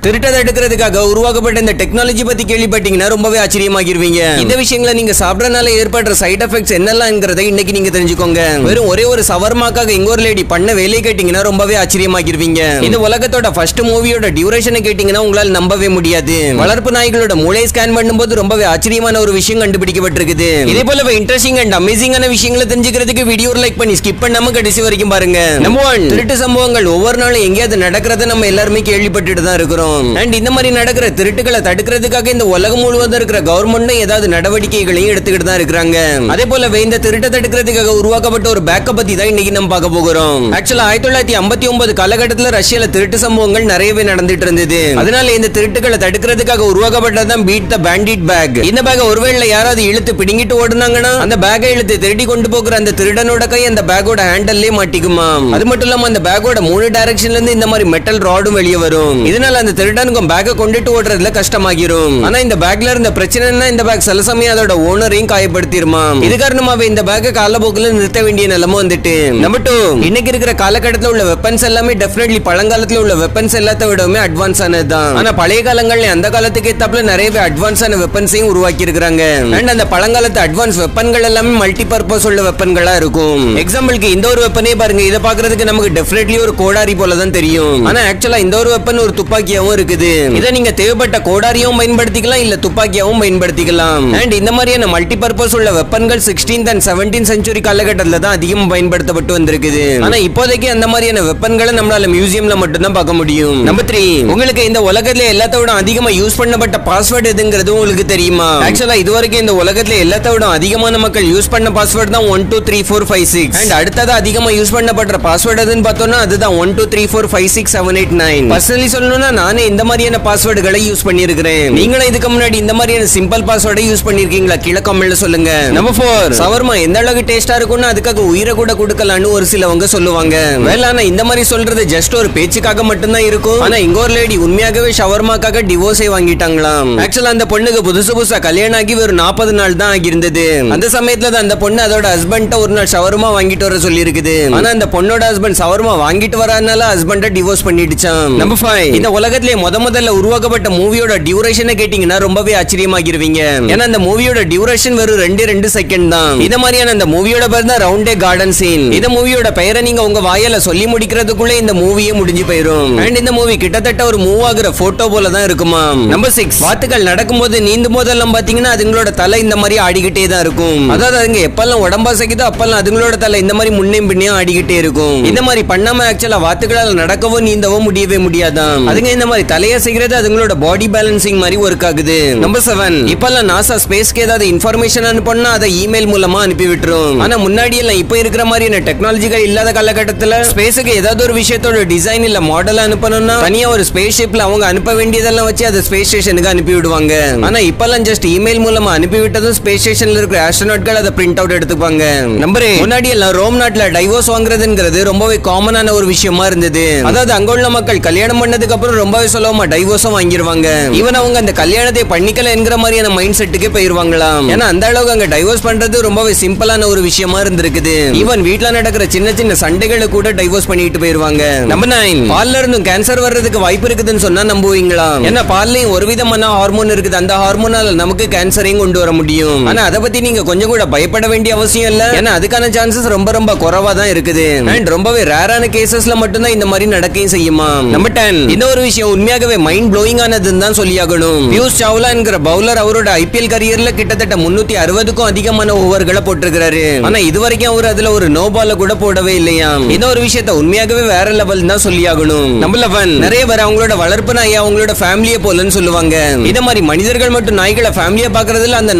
திருட்ட தடுக்கிறதுக்காக உருவாக்கப்பட்ட இந்த டெக்னாலஜி பத்தி கேள்விப்பட்டீங்கன்னா ரொம்பவே ஆச்சரியமாகிருவீங்க. இந்த விஷயங்களை நீங்க சாப்பிடறனால ஏற்படுற சைடு எஃபெக்ட்ஸ் என்னெல்லாம்ங்கறத இன்னைக்கு நீங்க தெரிஞ்சுக்கோங்க. வெறும் ஒரே ஒரு சவர்மாக்காக இங்க ஒரு லேடி பண்ண வேலையை கேட்டீங்கன்னா ரொம்பவே ஆச்சரியமாகிருவீங்க. இந்த உலகத்தோட ஃபர்ஸ்ட் மூவியோட டியூரேஷனை கேட்டீங்கன்னா உங்களால நம்பவே முடியாது. வளர்ப்பு நாய்களோட மூளை ஸ்கேன் பண்ணும்போது ரொம்பவே ஆச்சரியமான ஒரு விஷயம் கண்டுபிடிக்கப்பட்டிருக்குது. இதே போல இன்ட்ரெஸ்டிங் அண்ட் அமேசிங்கான விஷயங்களை தெரிஞ்சுக்கிறதுக்கு வீடியோ லைக் பண்ணி ஸ்கிப் பண்ணாம கடைசி வரைக்கும் பாருங்க. நம்பர் 1, திருட்டு சம்பவங்கள் ஒவ்வொரு நாளும் எங்கேயாவது நடக்கிறத நம்ம எல்லாருமே கேள்விப்பட்டுட்டு தான் இருக்கிறோம். அண்ட் இந்த மாதிரி நடக்கிற திருட்டுகளை தடுக்கிறதுக்காக இந்த உலகம் முழுவதும் இருக்கிற கவர்மெண்ட் ஏதாவது நடவடிக்கைகளையும் எடுத்துக்கிட்டு தான் இருக்காங்க. அதே போல இந்த திருட்டை தடுக்கிறதுக்காக உருவாக்கப்பட்ட ஒரு பேக்கப் பத்தி தான் இன்னைக்கு நம்ம பார்க்க போகிறோம். ஆக்சுவலா 1959 காலகட்டத்தில் ரஷ்யால திருட்டு சம்பவங்கள் நிறையவே நடந்துட்டு இருந்தது. அதனால இந்த திருட்டுகளை தடுக்கிறதுக்காக உருவாக்கப்பட்டதான் பீட் த பேண்டிட் பேக். இந்த பேக் ஒருவேளை யாராவது இழுத்து பிடிங்கிட்டு ஓடுனாங்கன்னா அந்த பேக்கை இழுத்து திருடி கொண்டு போகிற அந்த திருடனோட கை அந்த பேக்கோட ஹேண்டல்லே மாட்டிக்குமா. அது மட்டும் இல்லாம அந்த பேக்கோட 3 டைரக்ஷன்ல இருந்து இந்த மாதிரி மெட்டல் ராடும் வெளியே வரும். இதனால அந்த திருடனுக்கும் பேக்கை கொண்டுட்டு ஓடுறதுல கஷ்டமாகிரும். ஆனா இந்த பேக்ல இருந்த பிரச்சனைனா இந்த பேக் சில சமயம் அதோட ஓனரையும் காயப்படுத்திருமா. இது காரணமாவே இந்த பேக்கை காலப்போக்கில் நிறுத்த வேண்டிய நிலைமை வந்துட்டு. நம்பர் 2, இன்னைக்கு இருக்கிற காலகட்டத்தில் உள்ள வெப்பன்ஸ் எல்லாமே டெஃபினெட்லி பழங்காலத்துல உள்ள வெப்பன்ஸ் எல்லாத்த விடவுமே அட்வான்ஸ் ஆனதுதான். ஆனா பழைய காலங்கள்ல அந்த காலத்துக்கு ஏத்தாப்புல நிறையவே அட்வான்ஸான வெப்பன்ஸையும் உருவாக்கி இருக்காங்க. அண்ட் அந்த பழங்காலத்து அட்வான்ஸ் வெப்பன்கள் எல்லாமே மல்டி பர்பஸ் உள்ள வெப்பன்களா இருக்கும். எக்ஸாம்பிளுக்கு இந்த ஒரு வெப்பனே பாருங்க. இத பாக்குறதுக்கு நமக்கு டெஃபினெட்லி ஒரு கோடாரி போல தான் தெரியும். ஆனா ஆக்சுவலா இந்த ஒரு வெப்பன் ஒரு துப்பாக்கியாவும் இருக்குது. இத நீங்க தேவைப்பட்ட கோடாரியும் பயன்படுத்திக்கலாம், இல்ல துப்பாக்கியாவும் பயன்படுத்திக்கலாம். அண்ட் இந்த மாதிரியான மல்டி பர்பஸ் உள்ள வெப்பன்கள் 16th and 17th century காலகட்டத்துல தான் அதிகமா பயன்படுத்தப்பட்டு வந்திருக்குது. ஆனா இப்போதைக்கு அந்த மாதிரியான வெப்பன்களை நம்மளால மியூசியம்ல மட்டும் தான் பார்க்க முடியும். நம்பர் 3, உங்களுக்கு இந்த உலகத்துல எல்லாத்தோட அதிகமா யூஸ் பண்ணப்பட்ட பாஸ்வேர்ட் எதுங்கிறது உங்களுக்கு தெரியுமா? ஆக்சுவலா இதுவரைக்கும் இந்த உலகத்துல எல்லாத்தோட அதிகமான மக்கள் யூஸ் பண்ண பாஸ்வேர்ட் தான் 1 2 3 4 5 6. அண்ட் அடுத்ததா அதிகமா யூஸ் பண்ணப்படுற பாஸ்வேர்ட் எதுன்னு பார்த்தோம்னா அதுதான் 1 2 3 4 5 6 7 8 9. பர்சனலி சொல்லணும்னா நானே இந்த மாதிரியான பாஸ்வேர்டுகளை யூஸ் பண்ணியிருக்கிறேன். நீங்களும் இதுக்கு முன்னாடி இந்த மாதிரியான சிம்பிள் பாஸ்வேர்டை யூஸ் பண்ணிருக்கீங்களா? கீழே கமெண்ட்ல சொல்லுங்க. நம்பர் 4, சவர்மா எந்த அளவுக்கு டேஸ்டா இருக்கும்னு அதுக்காக உயிரை கூட கொடுக்கலாம்னு ஒரு சிலவங்க சொல்லுவாங்க. வேளாண் இந்த மாதிரி சொல்றது ஜஸ்ட் ஒரு பேச்சுக்காக மட்டும்தான் இருக்கும். ஆனா இங்க ஒரு லேடி உண்மையாகவே ஷவர்மாக்காக டிவோர்ஸே வாங்கிட்டாங்களாம். ஆக்சுவலா அந்த பொண்ணுக்கு புதுசா கல்யாணம் ஆகி ஒரு 40 நாள் தான் ஆகியிருந்தது. அந்த சமயத்துல தான் அந்த பொண்ணு அதோட ஹஸ்பண்ட ஒரு நாள் ஷவர்மா வாங்கிட்டு வர சொல்லி இருக்குது. ஆனா அந்த பொண்ணோட ஹஸ்பண்ட் ஷவர்மா வாங்கிட்டு வராதனால ஹஸ்பண்ட டிவோர்ஸ் பண்ணிடுச்சாம். நம்பர் 5, இந்த உலகத்திலே முதல்ல உருவாக்கப்பட்ட மூவியோட டியூரேஷனை கேட்டீங்கன்னா ரொம்பவே ஆச்சரியமாகிருவீங்க. ஏன்னா அந்த மூவியோட டியூரேஷன் வெறும் 2 செகண்ட் தான். இந்த மாதிரியான அந்த மூவியோட பேர் தான் ரவுண்ட் ஏ கார்டன் சீன். இந்த மூவியோட பெயரை நீங்க உங்க வாயால சொல்லி முடிக்கிறதுக்குள்ள இந்த மூவியே முடிஞ்சு போயிடும். அண்ட் இந்த மூவி கிட்டத்தட்ட ஒரு மூவ் ஆகுற போட்டோ போல தான் இருக்குமா. நம்பர் 6, வாத்துக்கள் நடக்கும்போது நீந்தும் போதெல்லாம் பாத்தீங்கன்னா அதுங்களோட தலை இந்த மாதிரி ஆடிக்கிட்டே தான் இருக்கும். அதாவது அதுங்க எப்பெல்லாம் உடம்பா சகிதோ அப்பெல்லாம் அதுங்களோட தலை இந்த மாதிரி முன்னையும் பின்னையும் ஆடிக்கிட்டே இருக்கும். இந்த மாதிரி பண்ணாம ஆக்சுவலா வாத்துக்களால் நடக்கவோ நீந்தவோ முடியவே முடியாதாம். அதுங்க இந்த மாதிரி தலையை செய்கிறது அதுங்களோட பாடி பேலன்சிங் மாதிரி ஒர்க் ஆகுது. நம்பர் 7, இப்பெல்லாம் நாசா ஸ்பேஸ்க்கு ஏதாவது இன்ஃபர்மேஷன் அனுப்பணும்னா அதை இமெயில் மூலமா அனுப்பி விட்டுரும். ஆனா முன்னாடி எல்லாம் இப்ப இருக்கிற மாதிரியான டெக்னாலஜிகள் இல்லாத காலகட்டத்துல ஸ்பேஸுக்கு ஏதாவது ஒரு விஷயத்தோட டிசைன் இல்ல மாடல் அனுப்பணும்னா தனியா ஒரு ஸ்பேஸ் ஷிப்ல அவங்க அனுப்ப வேண்டியதெல்லாம் வச்சு அதை ஸ்பேஸ் ஸ்டேஷனுக்கு அனுப்பி விடுவாங்க. ஆனா இப்பெல்லாம் ஜஸ்ட் இமெயில் மூலமா அனுப்பி விட்டதும் ஸ்பேஸ் ஸ்டேஷன்ல இருக்கிற ஆஸ்ட்ரோநாட்கள் அதை பிரிண்ட் அவுட் எடுத்துப்பாங்க. நம்பர் 8, முன்னாடி எல்லாம் ரோம் நாட்டுல டைவோர்ஸ் வாங்குறதுங்கிறது ரொம்பவே காமனான ஒரு விஷயமா இருந்தது. அதாவது அங்க உள்ள மக்கள் கல்யாணம் பண்ணதுக்கு அப்புறம் ரொம்பவே சுலபமா டைவோர்ஸும் வாங்கிடுவாங்க. ஈவன் அவங்க அந்த கல்யாணத்தை பண்ணிக்கல என்கிற மாதிரியான மைண்ட் செட்டுக்கே போயிருவாங்களாம். ஏன்னா அந்த அளவுக்கு அங்க டைவோர்ஸ் பண்றது ரொம்பவே சிம்பிளான ஒரு விஷயமா இருந்திருக்குது. ஈவன் வீட்ல நடக்கிற சின்ன சின்ன சண்டைகளை கூட டைவோர்ஸ் பண்ணிட்டு போயிருவாங்க. நம்பர் 9, பால்ல இருந்தும் கேன்சர் வர்றதுக்கு வாய்ப்பு இருக்குதுன்னு சொன்னா நம்புவீங்களா? ஏன்னா பால்லையும் ஒரு விதமான ஹார்மோன் இருக்குது. அந்த ஹார்மோனால நமக்கு கேன்சரையும் கொண்டு வர முடியும். ஆனா அதை பத்தி நீங்க கொஞ்சம் கூட பயப்பட வேண்டிய அவசியம் இல்ல. ஏன்னா அதுக்கான சான்சஸ் ரொம்ப குறைவா தான் இருக்குது. அண்ட் ரொம்பவே ரேரான கேசஸ்ல மட்டும் தான் இந்த மாதிரி நடக்கையும் செய்யுமா. நம்பர் 10, இந்த ஒரு விஷயம் உண்மையாகவே மைண்ட் ப்ளோயிங் ஆனதுன்னு தான் சொல்லியாகணும். பியூஷ் சாவ்லா என்கிற பவுலர் அவரோட ஐபிஎல் கரியர்ல கிட்டத்தட்ட 360க்கும் அதிகமான ஓவர்களை போட்டிருக்கிறாரு. ஆனா இதுவரைக்கும் அவர் அதுல ஒரு நோ பால கூட போடவே இல்லையா. இந்த ஒரு விஷயத்தை உண்மையாகவே வேற லெவல் தான் சொல்லியாகணும். நம்பர் 11, நிறைய பேர் அவங்களோட வளர்ப்பு நாயை அவங்களோட ஃபேமிலியை போலன்னு சொல்லுவாங்க. இந்த மாதிரி மனிதர்கள் மட்டும் நாய்களை ஃபேமிலியா பாக்குறதுல அந்த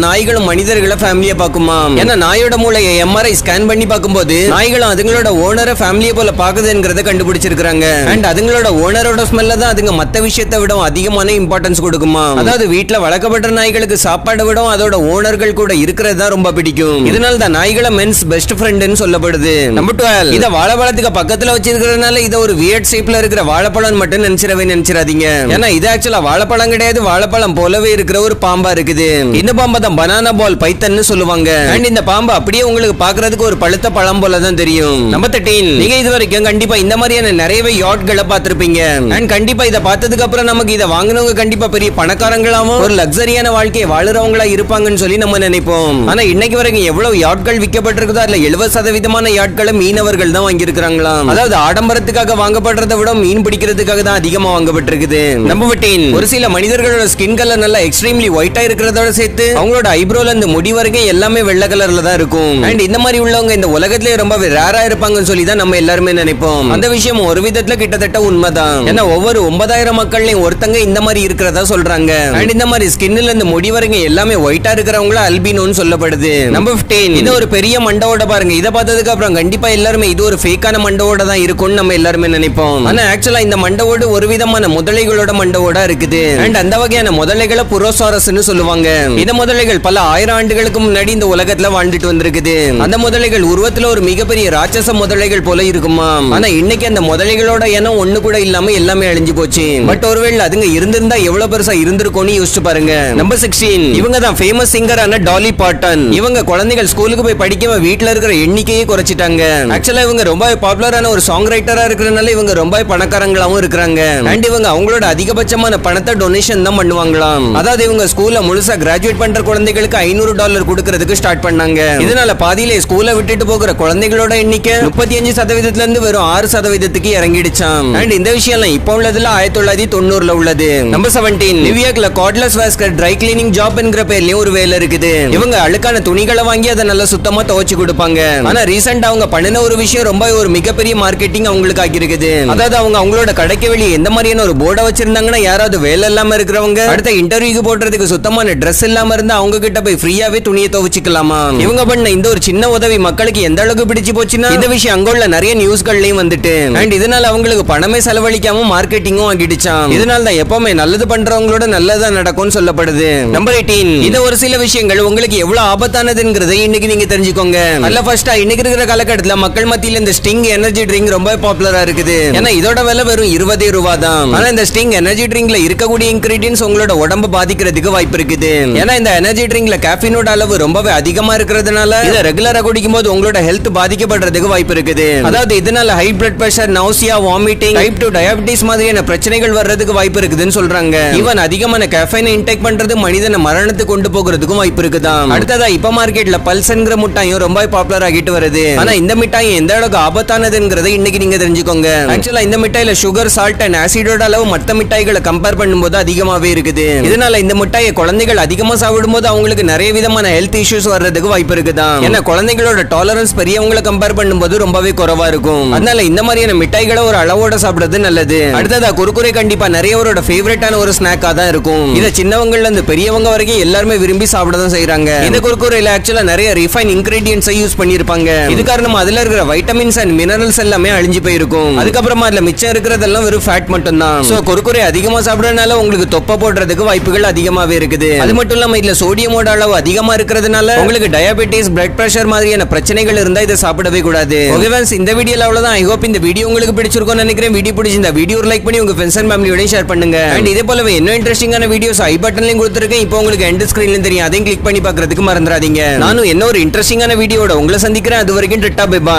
நாய்களும் மனிதர்களை ஃபேமிலியா பாக்குமா. ஏன்னா நாயோட மூளையை எம்ஆர்ஐ ஸ்கேன் பண்ணி பார்க்கும்போது நாய்களும் அதுங்களோட ஓனரை ஃபேமிலியை போல பாக்குதுங்கிறத கண்டுபிடிச்சிருக்காங்க. அண்ட் அதுங்களோட ஓனரோட ஸ்மெல்ல தான் அதுங்க மத்த விஷயத்தை விட அதிகமான இம்பார்ட்டன்ஸ் கொடுக்குமா. அதாவது வீட்டுல வளர்க்கப்பட்ட நாய்களுக்கு சாப்பாடு விட அதோட ஓனர்கள் கூட இருக்கிறது தான் ரொம்ப பிடிக்கும். இதனால தான் நாய்களை மென்ஸ் பெஸ்ட் ஃப்ரெண்ட்னு சொல்லப்படுது. நம்பர் 12, இத வாழைப்பழத்துக்கு பக்கத்துல வச்சிருக்கிறதுனால இத ஒரு வியர்ட் ஷேப்ல இருக்கிற வாழைப்பழம் மட்டும் நினைச்சிடாதீங்க. ஏன்னா இது ஆக்சுவலா வாழைப்பழம் கிடையாது. வாழைப்பழம் போலவே இருக்கிற ஒரு பாம்பா இருக்குது. இந்த பாம்பை தான் பனானா பால் பைத்தன்னு சொல்லுவாங்க. அண்ட் இந்த பாம்பு அப்படியே உங்களுக்கு பாக்குறதுக்கு ஒரு பழுத்த பழம் போல தான் தெரியும். நம்பர் 13, நீங்க இது வரைக்கும் கண்டிப்பா இந்த மாதிரியான நிறையவே யாட்களை பார்த்திருப்பீங்க. அண்ட் கண்டிப்பா இத பார்த்ததுக்கு அப்புறம் நமக்கு இதை வாங்கினவங்க கண்டிப்பா பெரிய பணக்காரங்களாவும் ஒரு லக்ஸரியான வாழ்க்கையை வாழுறவங்களா இருப்பாங்கன்னு சொல்லி நம்ம நினைப்போம். ஆனா இன்னைக்கு வரைக்கும் எவ்வளவு யாட்கள் விற்கப்பட்டிருக்குதோ அதுல 70% யாட்களை மீனவர்கள் தான் வாங்கியிருக்கிறாங்களாம். அதாவது ஆடம்பரத்துக்காக வாங்கப்படுறதை விட மீன் பிடிக்கிறதுக்காக தான் அதிகமா வாங்கப்பட்டிருக்குது. நம்பர் 15, ஒரு சில மனிதர்களோட ஸ்கின் கலர் நல்லா எக்ஸ்ட்ரீம்லி ஒயிட்டா இருக்கிறதோட சேர்த்து அவங்களோட ஐப்ரோல இந்த முடி வரைக்கும் எல்லாமே வெள்ளை கலர்ல தான் இருக்கும். அண்ட் இந்த மாதிரி உள்ளவங்க இந்த உலகத்திலே ரொம்ப ரேரா இருப்பாங்கன்னு சொல்லி தான் நம்ம எல்லாருமே நினைப்போம். அந்த விஷயம் ஒரு விதத்துல கிட்டத்தட்ட உண்மைதான். ஏன்னா ஒவ்வொரு 9000 மக்கள்லயும் ஒருத்தங்க இந்த மாதிரி இருக்கிறதா சொல்றாங்க. அண்ட் இந்த மாதிரி ஸ்கின்ல இந்த முடி வரைக்கும் எல்லாமே ஒயிட்டா இருக்கிறவங்கள அல்பினோன்னு சொல்லப்படுது. நம்பர் 15, இது ஒரு பெரிய மண்டவோட பாருங்க. இதை பார்த்ததுக்கு அப்புறம் கண்டிப்பா எல்லாருமே இது ஒரு ஃபேக்கான மண்டவோட தான் இருக்கும்னு நம்ம எல்லாருமே நினைப்போம். ஆனா ஆக்சுவலா இந்த மண்டவோடு ஒரு விதமான முதலைகளோட மண்டவோட இருக்குது. அண்ட் அந்த வகையான முதலைகளை புரோசாரஸ்னு சொல்லுவாங்க. இந்த முதலைகள் பல 1000 ஆண்டுகளுக்கு முன்னாடி இந்த உலகத்துல வாழ்ந்துட்டு வந்திருக்குது. அந்த முதலைகள் உருவத்துல ஒரு மிகப்பெரிய ராட்சச முதலைகள் போல இருக்குமா. ஆனா இன்னைக்கு அந்த முதலைகளோட எண்ணம் ஒண்ணு கூட இல்லாம எல்லாமே அழிஞ்சு போச்சு. பட் ஒருவேளை அதுங்க இருந்திருந்தா எவ்வளவு பெருசா இருந்திருக்கும்னு யோசிச்சு பாருங்க. நம்பர் 16, இவங்க தான் ஃபேமஸ் சிங்கரான டாலி பார்டன். இவங்க குழந்தைகள் ஸ்கூலுக்கு போய் படிக்காம வீட்ல இருக்கிற எண்ணிக்கையே குறைச்சிட்டாங்க. ஆக்சுவலா இவங்க ரொம்ப பாப்புலரான ஒரு சாங் ரைட்டரா இருக்கிறனால இவங்க ரொம்ப பணக்காரங்களாவும் இருக்காங்க. அண்ட் இவங்க அவங்களோட அதிகபட்சமான பணத்தை டொனேஷன் தான் பண்ணுவாங்களாம். அதாவது இவங்க ஸ்கூல்ல முழுசா கிராஜுவேட் பண்ற குழந்தைகளுக்கு $500 கொடுக்கறதுக்கு ஸ்டார்ட் பண்ணாங்க. இதனால பாதியிலே ஸ்கூலை விட்டுட்டு போகிற குழந்தைகளோட எண்ணிக்கை 35% இருந்து வெறும் 6% இறங்கிடுச்சாம். அண்ட் இந்த விஷயம் இப்போ உள்ளதுல 1990ல உள்ளது. நம்பர் 17, நியூயார்க்ல கார்ட்லெஸ் வாஸ்கர் ட்ரை கிளீனிங் ஜாப் என்கிற பேர்லயும் ஒரு வேலை இருக்குது. இவங்க அழுக்கான துணிகளை வாங்கி அதை நல்லா சுத்தமா துவைச்சு கொடுப்பாங்க. ஆனா ரீசெண்டா அவங்க பண்ணின ஒரு விஷயம் ரொம்ப ஒரு மிகப்பெரிய மார்க்கெட்டிங் அவங்களுக்கு ஆகிருக்குது. அதாவது அவங்க அவங்களோட கடைக்கு வெளியே எந்த மாதிரியான ஒரு போர்டை வச்சிருந்தாங்கன்னா யாராவது வேலை இல்லாம இருக்கிறவங்க அடுத்த இன்டர்வியூக்கு போடுறதுக்கு சுத்தமான ட்ரெஸ் இல்லாம இருந்தா அவங்க கிட்ட போய் ஃப்ரீயாவே துணியை துவைச்சுக்கலாமா. இவங்க பண்ண இந்த ஒரு சின்ன உதவி மக்களுக்கு எந்த அளவுக்கு பிடிச்சு போச்சுன்னா இந்த விஷயம் அங்க உள்ள நிறைய நியூஸ்கள்லயும் வந்துட்டு அண்ட் இதனால அவங்களுக்கு பணமே செலவழிக்காம மார்க்கெட்டிங்கும் ஆகிடுச்சாம். இதனால தான் எப்பவுமே நல்லது பண்றவங்களோட நல்லதா நடக்கும்னு சொல்லப்படுது. நம்பர் 18, இந்த ஒரு சில விஷயங்கள் உங்களுக்கு எவ்வளவு ஆபத்தானதுங்கிறதை இன்னைக்கு நீங்க தெரிஞ்சுக்கோங்க. அல்ல ஃபர்ஸ்டா இன்னைக்கு இருக்கிற காலகட்டத்தில் மக்கள் மத்தியில இந்த ஸ்டிங் எனர்ஜி ட்ரிங்க் ரொம்ப பாப்புலரா இருக்குது. ஏன்னா இதோட விலை வெறும் 20 ரூபாய் தான். ஆனா இந்த ஸ்டிங் எனர்ஜி ட்ரிங்க்ல இருக்கக்கூடிய இன்கிரிடியன்ஸ் உங்களோட உடம்பு பாதிக்கிறதுக்கு வாய்ப்பு இருக்குது. ஏன்னா இந்த எனர்ஜி ட்ரிங்க்ல கேஃபீனோட அளவு ரொம்பவே அதிகமா இருக்கிறதுனால இதை ரெகுலரா குடிக்கும் போது உங்களோட ஹெல்த் பாதிக்கப்படுறதுக்கு வாய்ப்பு இருக்குது. அதாவது இதனால high blood pressure, nausea, vomiting, type 2 diabetes மாதிரியான பிரச்சனைகள் வர்றதுக்கு வாய்ப்பு இருக்குதுன்னு சொல்றாங்க. ஈவன் அதிகமான கேஃபைன் இன்டேக் பண்றது மனிதனை மரணத்துக்கு கொண்டு போகிறதுக்கும் வாய்ப்பு இருக்குதாம். அடுத்ததா இப்ப மார்க்கெட்ல பல்ஸ்ங்கிற மிட்டாயும் ரொம்ப பாப்புலர் ஆகிட்டு வருது. ஆனா இந்த மிட்டாய் எந்த அளவுக்கு ஆபத்தானதுங்கிறதை இன்னைக்கு நீங்க தெரிஞ்சுக்கோங்க. ஆக்சுவலா இந்த மிட்டாயில சுகர், சால்ட் அண்ட் ஆசிடோட அளவு மற்ற மிட்டாய்களை கம்பேர் பண்ணும்போது அதிகமாவே இருக்குது. இதனால இந்த மிட்டாயை குழந்தைகள் அதிகமா சாப்பிடும்போது அவங்களுக்கு நிறைய விதமான ஹெல்த் இஷ்யூஸ் வர்றதுக்கு வாய்ப்பு இருக்குதாம். ஏன்னா குழந்தைகளோட டாலரன்ஸ் பெரியவங்களை கம்பேர் பண்ணும்போது ரொம்பவே குறைவா இருக்கும். அதனால இந்த மாதிரியான மிட்டாய்களை ஒரு அளவோட சாப்பிடுறது நல்லது. அடுத்ததா குர்குரே கண்டிப்பா நிறையவரோட ஃபேவரட்டான ஒரு ஸ்நாக்கா தான் இருக்கும். இத சின்னவங்கல இருந்து பெரியவங்க வரைக்கும் எல்லாருமே விரும்பி சாப்பிட தான் செய்றாங்க. இந்த குர்குரேல ஆக்சுவலா நிறைய ரிஃபைன் இன்கிரிடியன்ட்ஸ் யூஸ் பண்ணிருப்பாங்க. இது காரணமா அதுல இருக்கிற வைட்டமின்ஸ் அண்ட் மினரல்ஸ் எல்லாமே அழிஞ்சு போயிருக்கும். அதுக்கப்புறமா அதுல மிச்சம் இருக்கிறதெல்லாம் வெறும் ஃபேட் மட்டும் தான். சோ குர்குரே அதிகமா சாப்பிடறதுனால உங்களுக்கு தொப்பை போடுறதுக்கு வாய்ப்புகள் அதிகமாவே இருக்குது. அது மட்டும் இல்லாம இதுல சோடியமோட அளவு அதிகமா இருக்கிறதுனால உங்களுக்கு டயபெட்டிஸ், பிளட் பிரஷர் மாதிரியான பிரச்சனைகள் இருந்தா இதை சாப்பிடவே கூடாது. ஓகே फ्रेंड्स, இந்த வீடியோல அவ்வளவுதான். ஐ ஹோப் இந்த வீடியோ உங்களுக்கு பிடிச்சிருக்கும்னு நினைக்கிறேன். வீடியோ பிடிச்சிருந்தா வீடியோ லைக் பண்ணி உங்க ஃப்ரெண்ட்ஸ் அண்ட் ஃபேமிலியோட ஷேர் பண்ணுங்க. அண்ட் இதே போலவே இன்னும் இன்ட்ரெஸ்டிங்கான வீடியோஸ் ஐ பட்டன்லயும் கொடுத்திருக்கேன். இப்போ உங்களுக்கு எண்ட் ஸ்கிரீன்லயும் தெரியும். அதையும் கிளிக் பண்ணி பார்க்கிறதுக்கு மறந்துடாதீங்க. நானும் என்ன ஒரு இன்ட்ரெஸ்டிங்கான வீடியோட உங்களை சந்திக்கிறேன். அது வரைக்கும் டாடா பை பை.